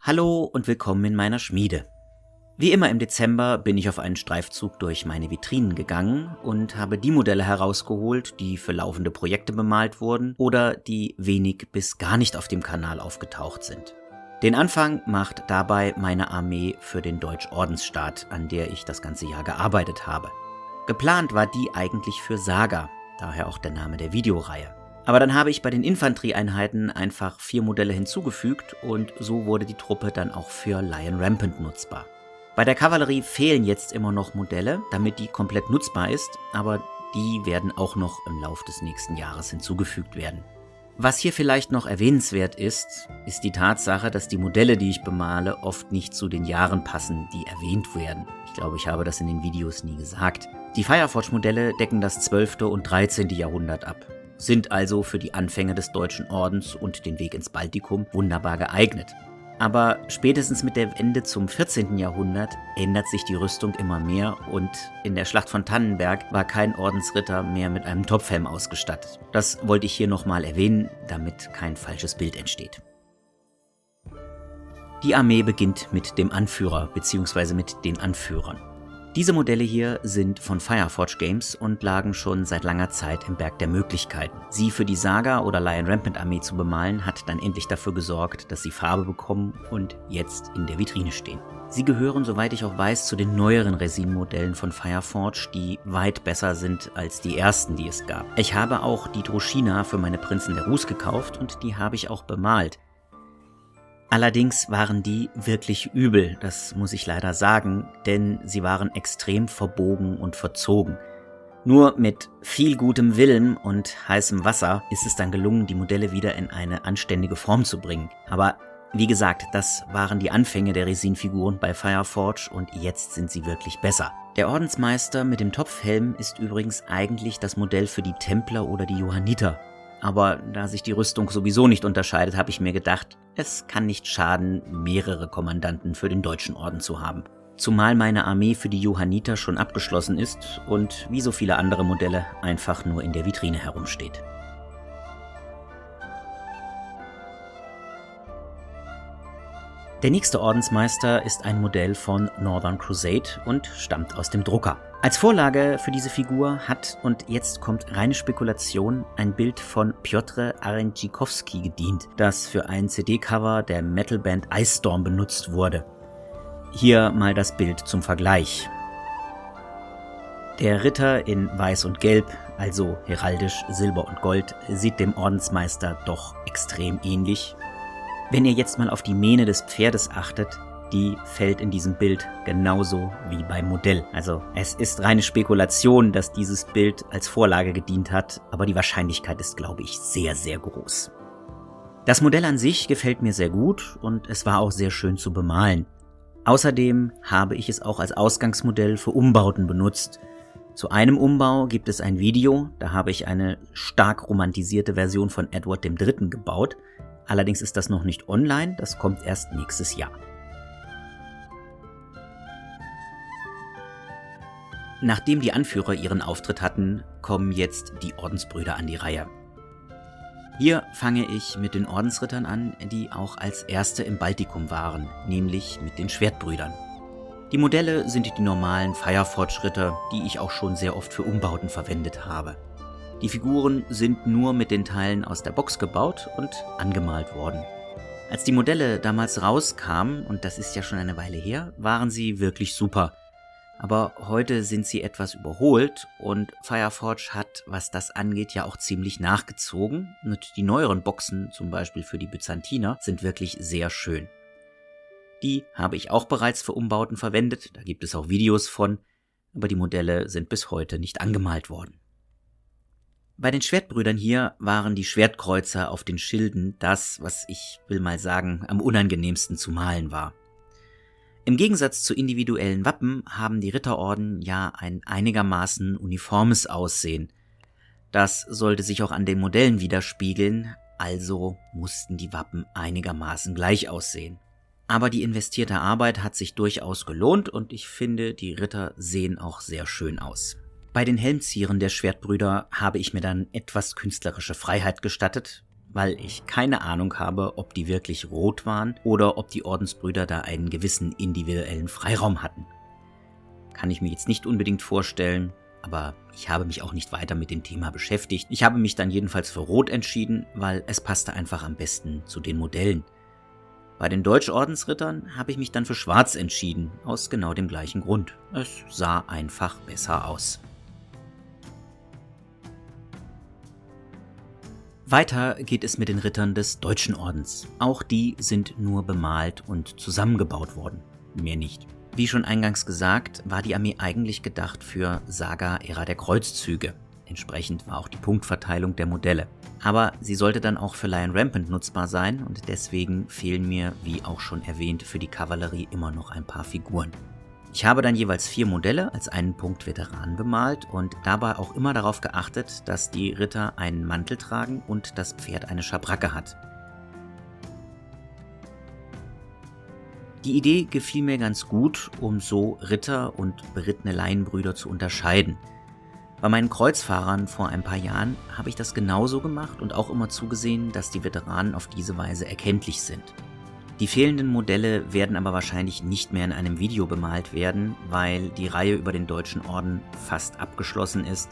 Hallo und willkommen in meiner Schmiede. Wie immer im Dezember bin ich auf einen Streifzug durch meine Vitrinen gegangen und habe die Modelle herausgeholt, die für laufende Projekte bemalt wurden oder die wenig bis gar nicht auf dem Kanal aufgetaucht sind. Den Anfang macht dabei meine Armee für den Deutschordensstaat, an der ich das ganze Jahr gearbeitet habe. Geplant war die eigentlich für Saga, daher auch der Name der Videoreihe. Aber dann habe ich bei den Infanterieeinheiten einfach 4 Modelle hinzugefügt und so wurde die Truppe dann auch für Lion Rampant nutzbar. Bei der Kavallerie fehlen jetzt immer noch Modelle, damit die komplett nutzbar ist, aber die werden auch noch im Laufe des nächsten Jahres hinzugefügt werden. Was hier vielleicht noch erwähnenswert ist die Tatsache, dass die Modelle, die ich bemale, oft nicht zu den Jahren passen, die erwähnt werden. Ich glaube, ich habe das in den Videos nie gesagt. Die Fireforge-Modelle decken das 12. und 13. Jahrhundert ab, sind also für die Anfänge des Deutschen Ordens und den Weg ins Baltikum wunderbar geeignet. Aber spätestens mit der Wende zum 14. Jahrhundert ändert sich die Rüstung immer mehr und in der Schlacht von Tannenberg war kein Ordensritter mehr mit einem Topfhelm ausgestattet. Das wollte ich hier nochmal erwähnen, damit kein falsches Bild entsteht. Die Armee beginnt mit dem Anführer bzw. mit den Anführern. Diese Modelle hier sind von Fireforge Games und lagen schon seit langer Zeit im Berg der Möglichkeiten. Sie für die Saga oder Lion Rampant Armee zu bemalen, hat dann endlich dafür gesorgt, dass sie Farbe bekommen und jetzt in der Vitrine stehen. Sie gehören, soweit ich auch weiß, zu den neueren Resin-Modellen von Fireforge, die weit besser sind als die ersten, die es gab. Ich habe auch die Droschina für meine Prinzen der Rus gekauft und die habe ich auch bemalt. Allerdings waren die wirklich übel, das muss ich leider sagen, denn sie waren extrem verbogen und verzogen. Nur mit viel gutem Willen und heißem Wasser ist es dann gelungen, die Modelle wieder in eine anständige Form zu bringen. Aber wie gesagt, das waren die Anfänge der Resin-Figuren bei Fireforge und jetzt sind sie wirklich besser. Der Ordensmeister mit dem Topfhelm ist übrigens eigentlich das Modell für die Templer oder die Johanniter. Aber da sich die Rüstung sowieso nicht unterscheidet, habe ich mir gedacht, es kann nicht schaden, mehrere Kommandanten für den Deutschen Orden zu haben. Zumal meine Armee für die Johanniter schon abgeschlossen ist und wie so viele andere Modelle einfach nur in der Vitrine herumsteht. Der nächste Ordensmeister ist ein Modell von Northern Crusade und stammt aus dem Drucker. Als Vorlage für diese Figur hat, und jetzt kommt reine Spekulation, ein Bild von Piotr Arentschikowski gedient, das für ein CD-Cover der Metalband Ice Storm benutzt wurde. Hier mal das Bild zum Vergleich. Der Ritter in Weiß und Gelb, also heraldisch Silber und Gold, sieht dem Ordensmeister doch extrem ähnlich. Wenn ihr jetzt mal auf die Mähne des Pferdes achtet, die fällt in diesem Bild genauso wie beim Modell. Also es ist reine Spekulation, dass dieses Bild als Vorlage gedient hat, aber die Wahrscheinlichkeit ist, glaube ich, sehr, sehr groß. Das Modell an sich gefällt mir sehr gut und es war auch sehr schön zu bemalen. Außerdem habe ich es auch als Ausgangsmodell für Umbauten benutzt. Zu einem Umbau gibt es ein Video, da habe ich eine stark romantisierte Version von Edward III. Gebaut. Allerdings ist das noch nicht online, das kommt erst nächstes Jahr. Nachdem die Anführer ihren Auftritt hatten, kommen jetzt die Ordensbrüder an die Reihe. Hier fange ich mit den Ordensrittern an, die auch als erste im Baltikum waren, nämlich mit den Schwertbrüdern. Die Modelle sind die normalen Fireforge-Ritter, die ich auch schon sehr oft für Umbauten verwendet habe. Die Figuren sind nur mit den Teilen aus der Box gebaut und angemalt worden. Als die Modelle damals rauskamen, und das ist ja schon eine Weile her, waren sie wirklich super. Aber heute sind sie etwas überholt und Fireforge hat, was das angeht, ja auch ziemlich nachgezogen. Und die neueren Boxen, zum Beispiel für die Byzantiner, sind wirklich sehr schön. Die habe ich auch bereits für Umbauten verwendet, da gibt es auch Videos von, aber die Modelle sind bis heute nicht angemalt worden. Bei den Schwertbrüdern hier waren die Schwertkreuzer auf den Schilden das, was ich will mal sagen, am unangenehmsten zu malen war. Im Gegensatz zu individuellen Wappen haben die Ritterorden ja ein einigermaßen uniformes Aussehen. Das sollte sich auch an den Modellen widerspiegeln, also mussten die Wappen einigermaßen gleich aussehen. Aber die investierte Arbeit hat sich durchaus gelohnt und ich finde, die Ritter sehen auch sehr schön aus. Bei den Helmzieren der Schwertbrüder habe ich mir dann etwas künstlerische Freiheit gestattet, weil ich keine Ahnung habe, ob die wirklich rot waren oder ob die Ordensbrüder da einen gewissen individuellen Freiraum hatten. Kann ich mir jetzt nicht unbedingt vorstellen, aber ich habe mich auch nicht weiter mit dem Thema beschäftigt. Ich habe mich dann jedenfalls für Rot entschieden, weil es passte einfach am besten zu den Modellen. Bei den Deutschordensrittern habe ich mich dann für Schwarz entschieden, aus genau dem gleichen Grund. Es sah einfach besser aus. Weiter geht es mit den Rittern des Deutschen Ordens. Auch die sind nur bemalt und zusammengebaut worden, mehr nicht. Wie schon eingangs gesagt, war die Armee eigentlich gedacht für Saga-Ära der Kreuzzüge. Entsprechend war auch die Punktverteilung der Modelle. Aber sie sollte dann auch für Lion Rampant nutzbar sein und deswegen fehlen mir, wie auch schon erwähnt, für die Kavallerie immer noch ein paar Figuren. Ich habe dann jeweils 4 Modelle als einen Punkt Veteranen bemalt und dabei auch immer darauf geachtet, dass die Ritter einen Mantel tragen und das Pferd eine Schabracke hat. Die Idee gefiel mir ganz gut, um so Ritter und berittene Laienbrüder zu unterscheiden. Bei meinen Kreuzfahrern vor ein paar Jahren habe ich das genauso gemacht und auch immer zugesehen, dass die Veteranen auf diese Weise erkenntlich sind. Die fehlenden Modelle werden aber wahrscheinlich nicht mehr in einem Video bemalt werden, weil die Reihe über den Deutschen Orden fast abgeschlossen ist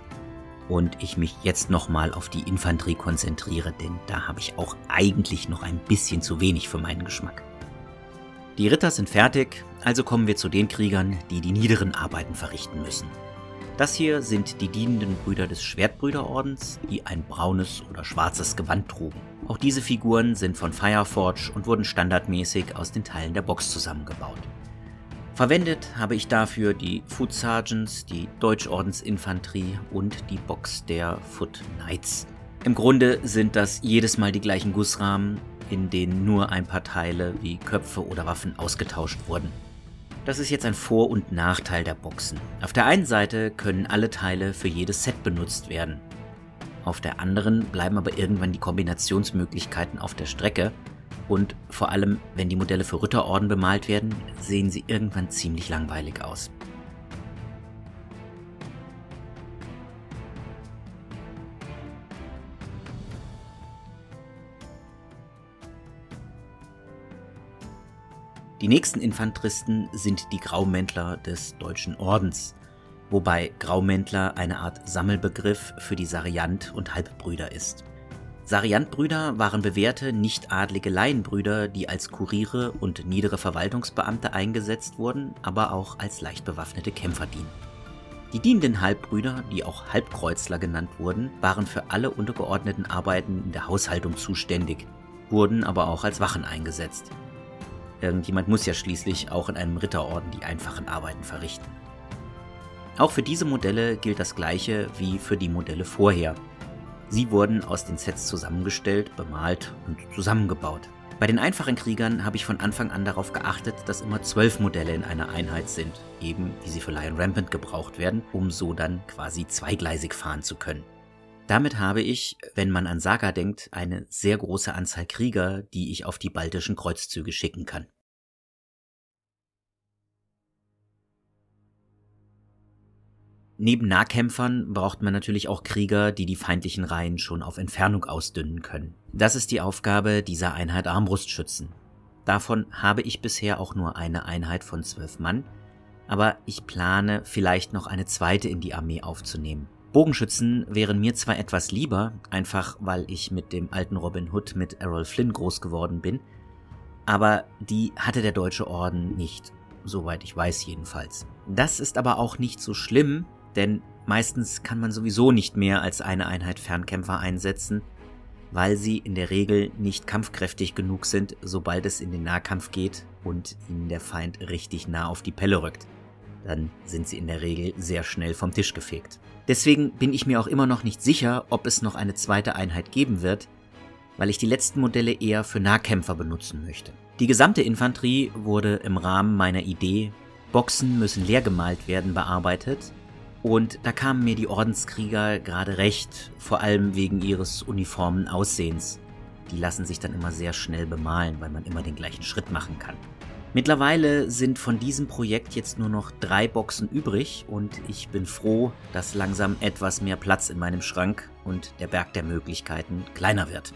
und ich mich jetzt nochmal auf die Infanterie konzentriere, denn da habe ich auch eigentlich noch ein bisschen zu wenig für meinen Geschmack. Die Ritter sind fertig, also kommen wir zu den Kriegern, die die niederen Arbeiten verrichten müssen. Das hier sind die dienenden Brüder des Schwertbrüderordens, die ein braunes oder schwarzes Gewand trugen. Auch diese Figuren sind von Fireforge und wurden standardmäßig aus den Teilen der Box zusammengebaut. Verwendet habe ich dafür die Foot Sergeants, die Deutschordensinfanterie und die Box der Foot Knights. Im Grunde sind das jedes Mal die gleichen Gussrahmen, in denen nur ein paar Teile wie Köpfe oder Waffen ausgetauscht wurden. Das ist jetzt ein Vor- und Nachteil der Boxen. Auf der einen Seite können alle Teile für jedes Set benutzt werden. Auf der anderen bleiben aber irgendwann die Kombinationsmöglichkeiten auf der Strecke und vor allem, wenn die Modelle für Ritterorden bemalt werden, sehen sie irgendwann ziemlich langweilig aus. Die nächsten Infanteristen sind die Graumäntler des Deutschen Ordens, wobei Graumäntler eine Art Sammelbegriff für die Sariant- und Halbbrüder ist. Sariantbrüder waren bewährte, nicht-adlige Laienbrüder, die als Kuriere und niedere Verwaltungsbeamte eingesetzt wurden, aber auch als leicht bewaffnete Kämpfer dienten. Die dienenden Halbbrüder, die auch Halbkreuzler genannt wurden, waren für alle untergeordneten Arbeiten in der Haushaltung zuständig, wurden aber auch als Wachen eingesetzt. Irgendjemand muss ja schließlich auch in einem Ritterorden die einfachen Arbeiten verrichten. Auch für diese Modelle gilt das Gleiche wie für die Modelle vorher. Sie wurden aus den Sets zusammengestellt, bemalt und zusammengebaut. Bei den einfachen Kriegern habe ich von Anfang an darauf geachtet, dass immer 12 Modelle in einer Einheit sind, eben wie sie für Lion Rampant gebraucht werden, um so dann quasi zweigleisig fahren zu können. Damit habe ich, wenn man an Saga denkt, eine sehr große Anzahl Krieger, die ich auf die baltischen Kreuzzüge schicken kann. Neben Nahkämpfern braucht man natürlich auch Krieger, die die feindlichen Reihen schon auf Entfernung ausdünnen können. Das ist die Aufgabe dieser Einheit Armbrustschützen. Davon habe ich bisher auch nur eine Einheit von 12 Mann, aber ich plane vielleicht noch eine zweite in die Armee aufzunehmen. Bogenschützen wären mir zwar etwas lieber, einfach weil ich mit dem alten Robin Hood mit Errol Flynn groß geworden bin, aber die hatte der Deutsche Orden nicht, soweit ich weiß jedenfalls. Das ist aber auch nicht so schlimm, denn meistens kann man sowieso nicht mehr als eine Einheit Fernkämpfer einsetzen, weil sie in der Regel nicht kampfkräftig genug sind, sobald es in den Nahkampf geht und ihnen der Feind richtig nah auf die Pelle rückt. Dann sind sie in der Regel sehr schnell vom Tisch gefegt. Deswegen bin ich mir auch immer noch nicht sicher, ob es noch eine zweite Einheit geben wird, weil ich die letzten Modelle eher für Nahkämpfer benutzen möchte. Die gesamte Infanterie wurde im Rahmen meiner Idee, Boxen müssen leer gemalt werden, bearbeitet. Und da kamen mir die Ordenskrieger gerade recht, vor allem wegen ihres uniformen Aussehens. Die lassen sich dann immer sehr schnell bemalen, weil man immer den gleichen Schritt machen kann. Mittlerweile sind von diesem Projekt jetzt nur noch 3 Boxen übrig und ich bin froh, dass langsam etwas mehr Platz in meinem Schrank und der Berg der Möglichkeiten kleiner wird.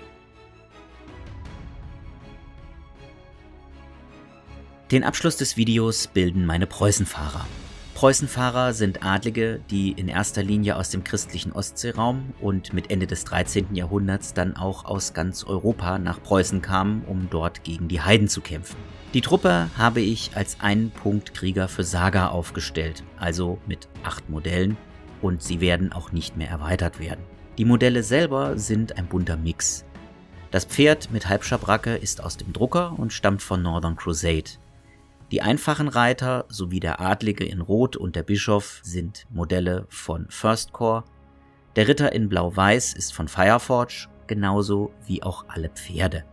Den Abschluss des Videos bilden meine Preußenfahrer. Preußenfahrer sind Adlige, die in erster Linie aus dem christlichen Ostseeraum und mit Ende des 13. Jahrhunderts dann auch aus ganz Europa nach Preußen kamen, um dort gegen die Heiden zu kämpfen. Die Truppe habe ich als Einen-Punkt-Krieger für Saga aufgestellt, also mit 8 Modellen, und sie werden auch nicht mehr erweitert werden. Die Modelle selber sind ein bunter Mix. Das Pferd mit Halbschabracke ist aus dem Drucker und stammt von Northern Crusade. Die einfachen Reiter sowie der Adlige in Rot und der Bischof sind Modelle von First Corps. Der Ritter in Blau-Weiß ist von Fireforge, genauso wie auch alle Pferde,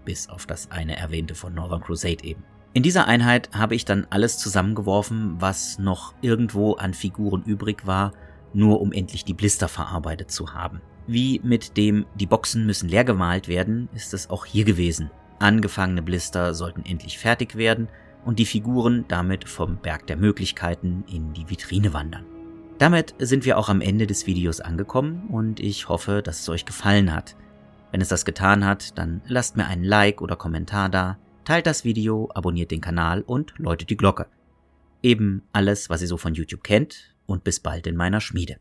bis auf das eine erwähnte von Northern Crusade eben. In dieser Einheit habe ich dann alles zusammengeworfen, was noch irgendwo an Figuren übrig war, nur um endlich die Blister verarbeitet zu haben. Wie mit dem "Die Boxen müssen leer gemalt werden" ist es auch hier gewesen. Angefangene Blister sollten endlich fertig werden und die Figuren damit vom Berg der Möglichkeiten in die Vitrine wandern. Damit sind wir auch am Ende des Videos angekommen und ich hoffe, dass es euch gefallen hat. Wenn es das getan hat, dann lasst mir einen Like oder Kommentar da, teilt das Video, abonniert den Kanal und läutet die Glocke. Eben alles, was ihr so von YouTube kennt, und bis bald in meiner Schmiede.